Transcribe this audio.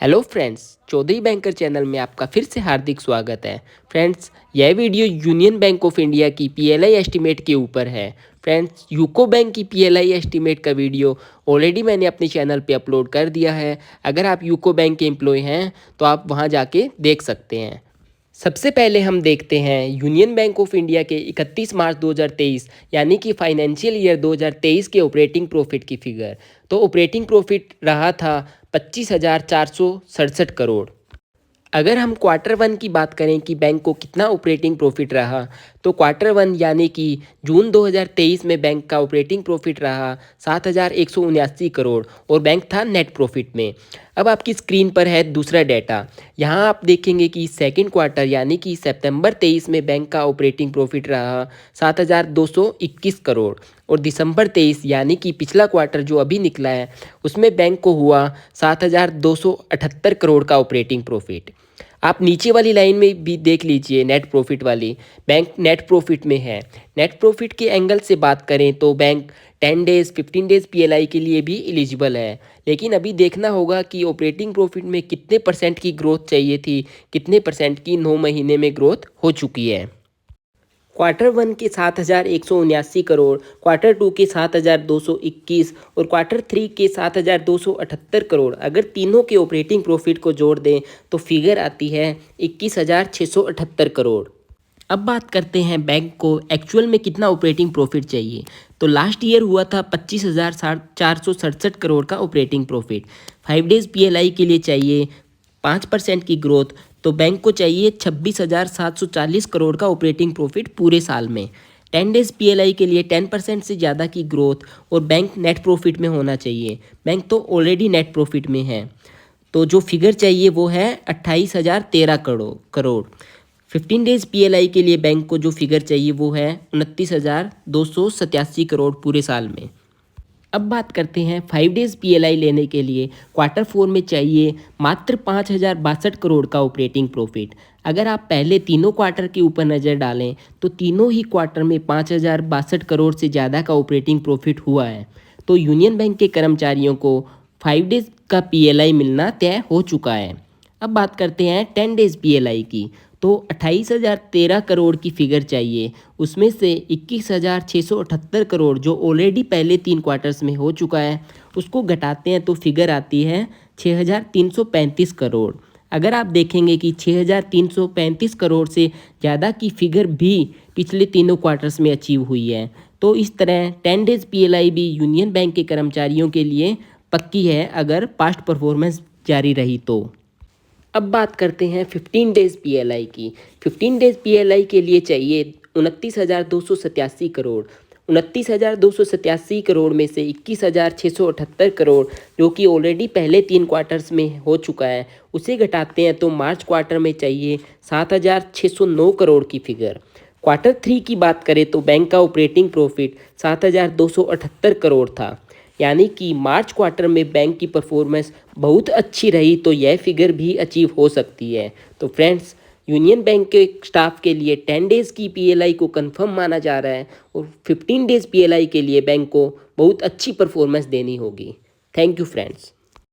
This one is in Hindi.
Hello friends, Chaudhary banker channel में आपका फिर से हार्दिक स्वागत है। फ्रेंड्स, यह video Union Bank of India की पीएलआई एस्टीमेट के ऊपर है। फ्रेंड्स, यूको बैंक की पीएलआई एस्टीमेट का वीडियो ऑलरेडी मैंने अपने चैनल पे अपलोड कर दिया है। अगर आप यूको बैंक के एम्प्लॉय हैं तो आप वहां जाके देख सकते हैं। सबसे पहले हम देखते हैं यूनियन बैंक ऑफ इंडिया के 31 मार्च 2023 यानी कि फाइनेंशियल ईयर 2023 के ऑपरेटिंग प्रॉफिट की फिगर। तो ऑपरेटिंग प्रॉफिट रहा था 25,467 करोड़। अगर हम क्वार्टर वन की बात करें कि बैंक को कितना ऑपरेटिंग प्रॉफिट रहा, तो क्वार्टर वन यानी कि जून 2023 में बैंक का ऑपरेटिंग प्रॉफिट रहा 7,179 करोड़ और बैंक था नेट प्रॉफिट में। अब आपकी स्क्रीन पर है दूसरा डाटा। यहाँ आप देखेंगे कि सेकंड क्वार्टर यानी कि सितंबर 23 में बैंक का ऑपरेटिंग प्रॉफिट रहा 7,221 करोड़ और दिसंबर 23 यानी कि पिछला क्वार्टर जो अभी निकला है उसमें बैंक को हुआ 7,278 करोड़ का ऑपरेटिंग प्रॉफिट। आप नीचे वाली लाइन में भी देख लीजिए, नेट प्रॉफिट वाली, बैंक नेट प्रॉफिट में है। नेट प्रॉफिट के एंगल से बात करें तो बैंक 10 डेज़ 15 डेज़ पीएलआई के लिए भी एलिजिबल है, लेकिन अभी देखना होगा कि ऑपरेटिंग प्रॉफिट में कितने परसेंट की ग्रोथ चाहिए थी, कितने परसेंट की 9 महीने में ग्रोथ हो चुकी है। क्वार्टर वन के 7,179 करोड़, क्वार्टर टू के 7,221 और क्वार्टर थ्री के 7,278 करोड़, अगर तीनों के ऑपरेटिंग प्रॉफिट को जोड़ दें तो फिगर आती है 21,678 करोड़। अब बात करते हैं बैंक को एक्चुअल में कितना ऑपरेटिंग प्रॉफिट चाहिए। तो लास्ट ईयर हुआ था 25,467 करोड़ का ऑपरेटिंग प्रॉफिट। 5 डेज़ पीएलआई के लिए चाहिए 5% की ग्रोथ, तो बैंक को चाहिए 26,740 करोड़ का ऑपरेटिंग प्रॉफिट पूरे साल में। 10 डेज़ पीएलआई के लिए 10% से ज़्यादा की ग्रोथ और बैंक नेट प्रॉफिट में होना चाहिए। बैंक तो ऑलरेडी नेट प्रॉफिट में है, तो जो फिगर चाहिए वो है 28,013 करोड़। 15 डेज़ पीएलआई के लिए बैंक को जो फिगर चाहिए वो है 29,287 करोड़ पूरे साल में। अब बात करते हैं 5 डेज़ पीएलआई लेने के लिए क्वार्टर फोर में चाहिए मात्र 5,062 करोड़ का ऑपरेटिंग प्रॉफिट। अगर आप पहले तीनों क्वार्टर के ऊपर नज़र डालें तो तीनों ही क्वार्टर में 5,062 करोड़ से ज़्यादा का ऑपरेटिंग प्रॉफिट हुआ है। तो यूनियन बैंक के कर्मचारियों को 5 डेज़ का पीएलआई मिलना तय हो चुका है। अब बात करते हैं 10 डेज़ पीएलआई की। तो 28,013 करोड़ की फिगर चाहिए, उसमें से 21,678 करोड़ जो ऑलरेडी पहले 3 क्वार्टर्स में हो चुका है उसको घटाते हैं तो फिगर आती है 6,335 करोड़। अगर आप देखेंगे कि 6,335 करोड़ से ज़्यादा की फिगर भी पिछले तीनों क्वार्टर्स में अचीव हुई है। तो इस तरह 10 डेज़ पीएलआई भी यूनियन बैंक के कर्मचारियों के लिए पक्की है अगर पास्ट परफॉर्मेंस जारी रही तो। अब बात करते हैं 15 डेज़ पीएलआई की। 15 डेज़ पीएलआई के लिए चाहिए 29,287 करोड़। 29,287 करोड़ में से 21,678 करोड़ जो कि ऑलरेडी पहले 3 क्वार्टर्स में हो चुका है उसे घटाते हैं तो मार्च क्वार्टर में चाहिए 7,609 करोड़ की फिगर। क्वार्टर थ्री की बात करें तो बैंक का ऑपरेटिंग प्रॉफिट 7,278 करोड़ था, यानी कि मार्च क्वार्टर में बैंक की परफॉर्मेंस बहुत अच्छी रही तो यह फिगर भी अचीव हो सकती है। तो फ्रेंड्स, यूनियन बैंक के स्टाफ के लिए 10 डेज़ की पीएलआई को कंफर्म माना जा रहा है और 15 डेज़ पीएलआई के लिए बैंक को बहुत अच्छी परफॉर्मेंस देनी होगी। Thank you friends.